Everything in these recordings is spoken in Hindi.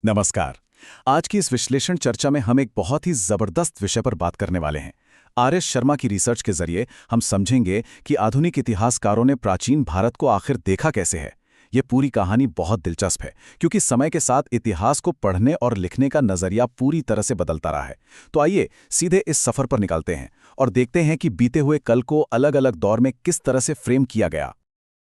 नमस्कार। आज की इस विश्लेषण चर्चा में हम एक बहुत ही जबरदस्त विषय पर बात करने वाले हैं। आर.एस. शर्मा की रिसर्च के जरिए हम समझेंगे कि आधुनिक इतिहासकारों ने प्राचीन भारत को आखिर देखा कैसे है। ये पूरी कहानी बहुत दिलचस्प है क्योंकि समय के साथ इतिहास को पढ़ने और लिखने का नजरिया पूरी तरह से बदलता रहा है। तो आइए सीधे इस सफर पर निकलते हैं और देखते हैं कि बीते हुए कल को अलग-अलग दौर में किस तरह से फ्रेम किया गया।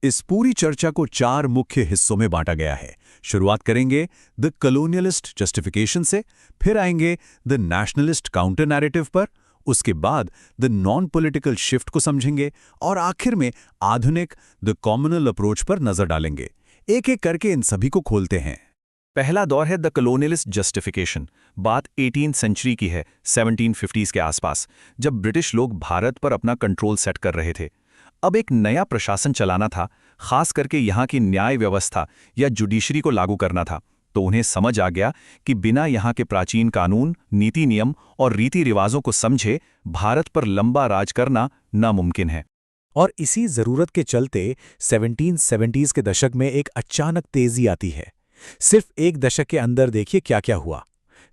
इस पूरी चर्चा को 4 मुख्य हिस्सों में बांटा गया है। शुरुआत करेंगे द कॉलोनियलिस्ट जस्टिफिकेशन से, फिर आएंगे द नेशनलिस्ट काउंटर नैरेटिव पर, उसके बाद द नॉन पॉलिटिकल शिफ्ट को समझेंगे और आखिर में आधुनिक द कॉम्युनल अप्रोच पर नजर डालेंगे। एक एक करके इन सभी को खोलते हैं। पहला दौर है द कॉलोनियलिस्ट जस्टिफिकेशन। बात 18th सेंचुरी की है, 1750s के आसपास, जब ब्रिटिश लोग भारत पर अपना कंट्रोल सेट कर रहे थे। अब एक नया प्रशासन चलाना था, खास करके यहाँ की न्याय व्यवस्था या जुडिशरी को लागू करना था। तो उन्हें समझ आ गया कि बिना यहाँ के प्राचीन कानून, नीति नियम और रीति रिवाजों को समझे भारत पर लंबा राज करना नामुमकिन है। और इसी जरूरत के चलते 1770s के दशक में एक अचानक तेजी आती है। सिर्फ एक दशक के अंदर देखिए क्या क्या हुआ।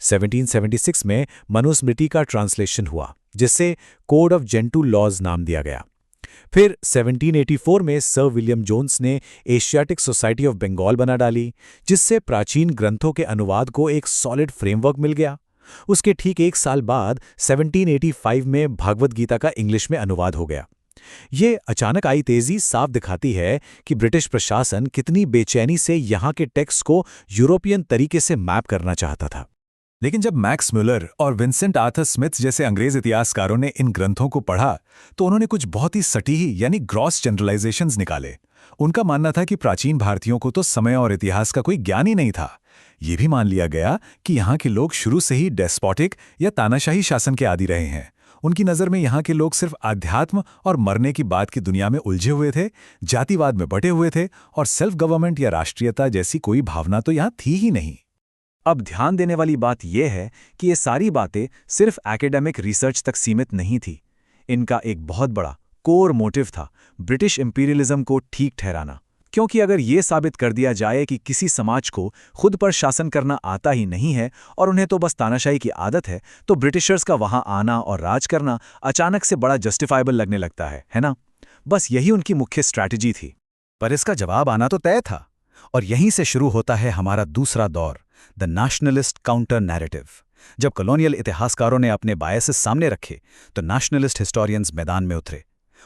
1776 में मनुस्मृति का ट्रांसलेशन हुआ, जिससे कोड ऑफ जेंटू लॉज नाम दिया गया। फिर 1784 में सर विलियम जोन्स ने एशियाटिक सोसाइटी ऑफ बंगाल बना डाली, जिससे प्राचीन ग्रंथों के अनुवाद को एक सॉलिड फ्रेमवर्क मिल गया। उसके ठीक एक साल बाद 1785 में भागवत गीता का इंग्लिश में अनुवाद हो गया। ये अचानक आई तेजी साफ दिखाती है कि ब्रिटिश प्रशासन कितनी बेचैनी से यहाँ के टेक्स्ट को यूरोपियन तरीके से मैप करना चाहता था। लेकिन जब मैक्स मुलर और विंसेंट आर्थर स्मिथ जैसे अंग्रेज इतिहासकारों ने इन ग्रंथों को पढ़ा तो उन्होंने कुछ बहुत ही सटीही यानी ग्रॉस जनरलाइजेशंस निकाले। उनका मानना था कि प्राचीन भारतीयों को तो समय और इतिहास का कोई ज्ञान ही नहीं था। ये भी मान लिया गया कि यहाँ के लोग शुरू से ही डेस्पोटिक या तानाशाही शासन के आदी रहे हैं। उनकी नज़र में यहाँ के लोग सिर्फ आध्यात्म और मरने की बात की दुनिया में उलझे हुए थे, जातिवाद में बटे हुए थे और सेल्फ गवर्नमेंट या राष्ट्रीयता जैसी कोई भावना तो यहाँ थी ही नहीं। अब ध्यान देने वाली बात यह है कि ये सारी बातें सिर्फ एकेडमिक रिसर्च तक सीमित नहीं थी। इनका एक बहुत बड़ा कोर मोटिव था ब्रिटिश इंपीरियलिज्म को ठीक ठहराना। क्योंकि अगर ये साबित कर दिया जाए कि किसी समाज को खुद पर शासन करना आता ही नहीं है और उन्हें तो बस तानाशाही की आदत है, तो ब्रिटिशर्स का वहां आना और राज करना अचानक से बड़ा जस्टिफाइबल लगने लगता है ना? बस यही उनकी मुख्य स्ट्रैटेजी थी। पर इसका जवाब आना तो तय था और यहीं से शुरू होता है हमारा दूसरा दौर, द नेशनलिस्ट काउंटर नैरेटिव। जब कॉलोनियल इतिहासकारों ने अपने बायसेस सामने रखे तो नेशनलिस्ट हिस्टोरियंस मैदान में उतरे।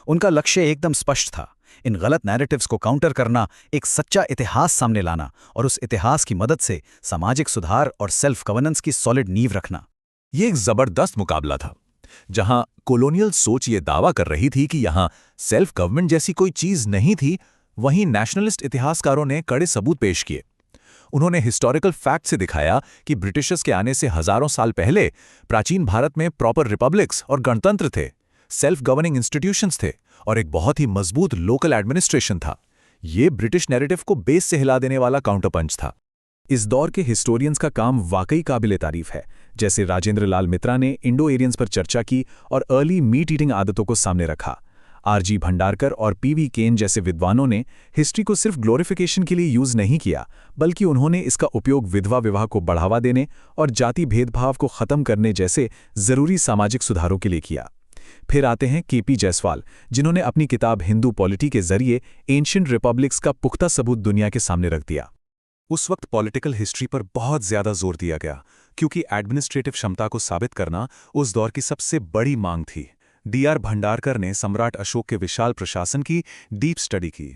उनका लक्ष्य एकदम स्पष्ट था, इन गलत नैरेटिव्स को काउंटर करना, एक सच्चा इतिहास सामने लाना और उस इतिहास की मदद से सामाजिक सुधार और सेल्फ गवर्नेंस की सॉलिड नींव रखना। ये एक जबरदस्त मुकाबला था, जहां कॉलोनियल सोच ये दावा कर रही थी कि यहां सेल्फ गवर्नमेंट जैसी कोई चीज नहीं थी, वहीं नेशनलिस्ट इतिहासकारों ने कड़े सबूत पेश किए। उन्होंने हिस्टोरिकल फैक्ट से दिखाया कि ब्रिटिशर्स के आने से हजारों साल पहले प्राचीन भारत में प्रॉपर रिपब्लिक्स और गणतंत्र थे, सेल्फ गवर्निंग इंस्टीट्यूशंस थे और एक बहुत ही मजबूत लोकल एडमिनिस्ट्रेशन था। ये ब्रिटिश नैरेटिव को बेस से हिला देने वाला काउंटरपंच था। इस दौर के हिस्टोरियंस का काम वाकई काबिले तारीफ है। जैसे राजेंद्र लाल मित्रा ने इंडो एरियंस पर चर्चा की और अर्ली मीट ईटिंग आदतों को सामने रखा। आर.जी. भंडारकर और पी.वी. केन जैसे विद्वानों ने हिस्ट्री को सिर्फ ग्लोरिफिकेशन के लिए यूज नहीं किया, बल्कि उन्होंने इसका उपयोग विधवा विवाह को बढ़ावा देने और जाति भेदभाव को खत्म करने जैसे जरूरी सामाजिक सुधारों के लिए किया। फिर आते हैं के.पी. जायसवाल, जिन्होंने अपनी किताब हिंदू पॉलिटी के जरिए एंशिएंट रिपब्लिक्स का पुख्ता सबूत दुनिया के सामने रख दिया। उस वक्त पॉलिटिकल हिस्ट्री पर बहुत ज्यादा जोर दिया गया, क्योंकि एडमिनिस्ट्रेटिव क्षमता को साबित करना उस दौर की सबसे बड़ी मांग थी। डी.आर. भंडारकर ने सम्राट अशोक के विशाल प्रशासन की डीप स्टडी की।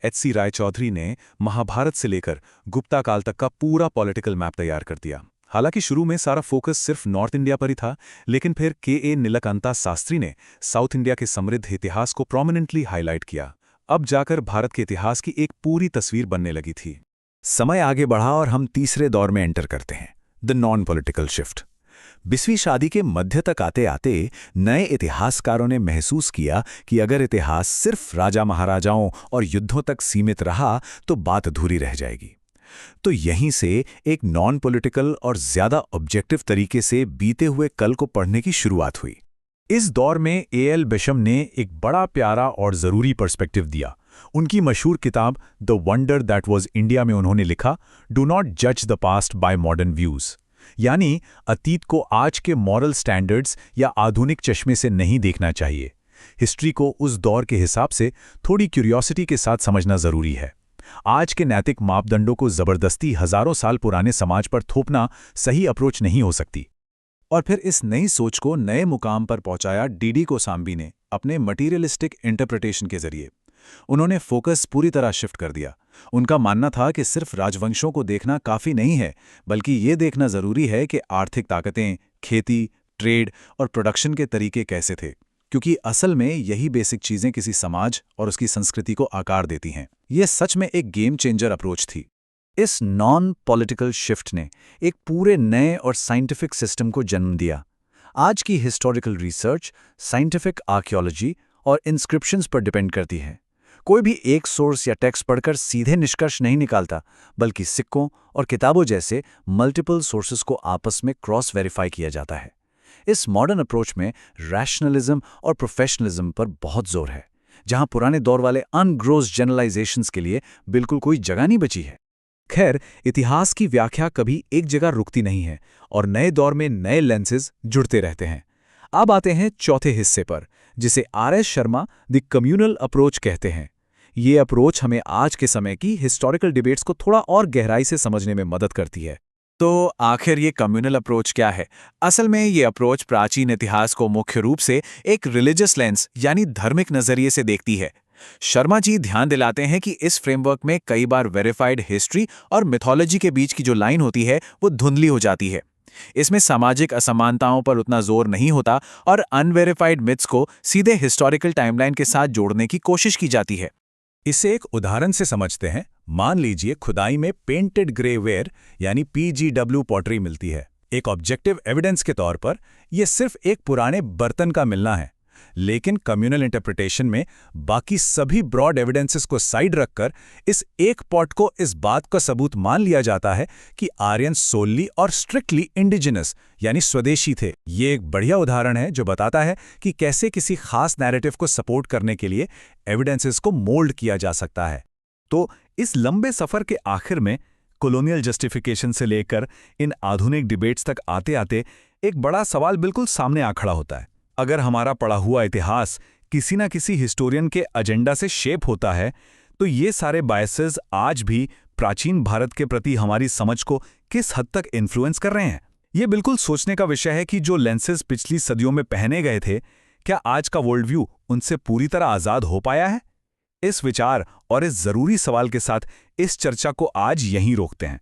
एच.सी. रायचौधरी ने महाभारत से लेकर गुप्ता काल तक का पूरा पॉलिटिकल मैप तैयार कर दिया। हालांकि शुरू में सारा फोकस सिर्फ नॉर्थ इंडिया पर ही था, लेकिन फिर के.ए. नीलकंता शास्त्री ने साउथ इंडिया के समृद्ध इतिहास को प्रोमिनेंटली हाईलाइट किया। अब जाकर भारत के इतिहास की एक पूरी तस्वीर बनने लगी थी। समय आगे बढ़ा और हम तीसरे दौर में एंटर करते हैं, द नॉन पॉलिटिकल शिफ्ट। 20वीं सदी के मध्य तक आते आते नए इतिहासकारों ने महसूस किया कि अगर इतिहास सिर्फ राजा महाराजाओं और युद्धों तक सीमित रहा तो बात अधूरी रह जाएगी। तो यहीं से एक नॉन पॉलिटिकल और ज्यादा ऑब्जेक्टिव तरीके से बीते हुए कल को पढ़ने की शुरुआत हुई। इस दौर में ए.एल. बिशम ने एक बड़ा प्यारा और जरूरी पर्सपेक्टिव दिया। उनकी मशहूर किताब the wonder that was India में उन्होंने लिखा, डू नॉट जज the passed by modern views, यानी अतीत को आज के मॉरल स्टैंडर्ड्स या आधुनिक चश्मे से नहीं देखना चाहिए। हिस्ट्री को उस दौर के हिसाब से थोड़ी क्यूरियोसिटी के साथ समझना जरूरी है। आज के नैतिक मापदंडों को जबरदस्ती हजारों साल पुराने समाज पर थोपना सही अप्रोच नहीं हो सकती। और फिर इस नई सोच को नए मुकाम पर पहुंचाया डीडी कोसांबी ने अपने मटीरियलिस्टिक इंटरप्रिटेशन के जरिए। उन्होंने फोकस पूरी तरह शिफ्ट कर दिया। उनका मानना था कि सिर्फ राजवंशों को देखना काफी नहीं है, बल्कि ये देखना जरूरी है कि आर्थिक ताकतें, खेती, ट्रेड और प्रोडक्शन के तरीके कैसे थे, क्योंकि असल में यही बेसिक चीजें किसी समाज और उसकी संस्कृति को आकार देती हैं। यह सच में एक गेम चेंजर अप्रोच थी। इस नॉन पॉलिटिकल शिफ्ट ने एक पूरे नए और साइंटिफिक सिस्टम को जन्म दिया। आज की हिस्टोरिकल रिसर्च साइंटिफिक आर्कियोलॉजी और इंस्क्रिप्शंस पर डिपेंड करती है। कोई भी एक सोर्स या टेक्स्ट पढ़कर सीधे निष्कर्ष नहीं निकालता, बल्कि सिक्कों और किताबों जैसे मल्टीपल सोर्सेस को आपस में क्रॉस वेरीफाई किया जाता है। इस मॉडर्न अप्रोच में रैशनलिज्म और प्रोफेशनलिज्म पर बहुत जोर है, जहां पुराने दौर वाले अनग्रोस जनरलाइजेशंस के लिए बिल्कुल कोई जगह नहीं बची है। खैर, इतिहास की व्याख्या कभी एक जगह रुकती नहीं है और नए दौर में नए लेंसेज जुड़ते रहते हैं। अब आते हैं चौथे हिस्से पर, जिसे RS. Sharma the communal approach कहते हैं। ये अप्रोच हमें आज के समय की हिस्टोरिकल डिबेट्स को थोड़ा और गहराई से समझने में मदद करती है। तो आखिर ये कम्युनल अप्रोच क्या है? असल में ये अप्रोच प्राचीन इतिहास को मुख्य रूप से एक रिलीजियस लेंस यानी धार्मिक नजरिए से देखती है। शर्मा जी ध्यान दिलाते हैं कि इस फ्रेमवर्क में कई बार वेरीफाइड हिस्ट्री और मिथोलॉजी के बीच की जो लाइन होती है वो धुंधली हो जाती है। इसमें सामाजिक असमानताओं पर उतना जोर नहीं होता और अनवेरीफाइड मिथ्स को सीधे हिस्टोरिकल टाइमलाइन के साथ जोड़ने की कोशिश की जाती है। इसे एक उदाहरण से समझते हैं। मान लीजिए खुदाई में पेंटेड ग्रेवेयर यानी PGW पॉटरी मिलती है। एक ऑब्जेक्टिव एविडेंस के तौर पर यह सिर्फ एक पुराने बर्तन का मिलना है, लेकिन कम्युनल इंटरप्रिटेशन में बाकी सभी ब्रॉड एविडेंसेस को साइड रखकर इस एक पॉट को इस बात का सबूत मान लिया जाता है कि आर्यन सोलली और स्ट्रिक्टली इंडिजिनस यानी स्वदेशी थे। ये एक बढ़िया उदाहरण है जो बताता है कि कैसे किसी खास नैरेटिव को सपोर्ट करने के लिए एविडेंसेस को मोल्ड किया जा सकता है। तो इस लंबे सफर के आखिर में कॉलोनियल जस्टिफिकेशन से लेकर इन आधुनिक डिबेट्स तक आते आते एक बड़ा सवाल बिल्कुल सामने आ खड़ा होता है। अगर हमारा पढ़ा हुआ इतिहास किसी न किसी हिस्टोरियन के एजेंडा से शेप होता है, तो ये सारे बायसेस आज भी प्राचीन भारत के प्रति हमारी समझ को किस हद तक इन्फ्लुएंस कर रहे हैं? ये बिल्कुल सोचने का विषय है कि जो लेंसेज पिछली सदियों में पहने गए थे, क्या आज का वर्ल्ड व्यू उनसे पूरी तरह आज़ाद हो पाया है? इस विचार और इस जरूरी सवाल के साथ इस चर्चा को आज यहीं रोकते हैं।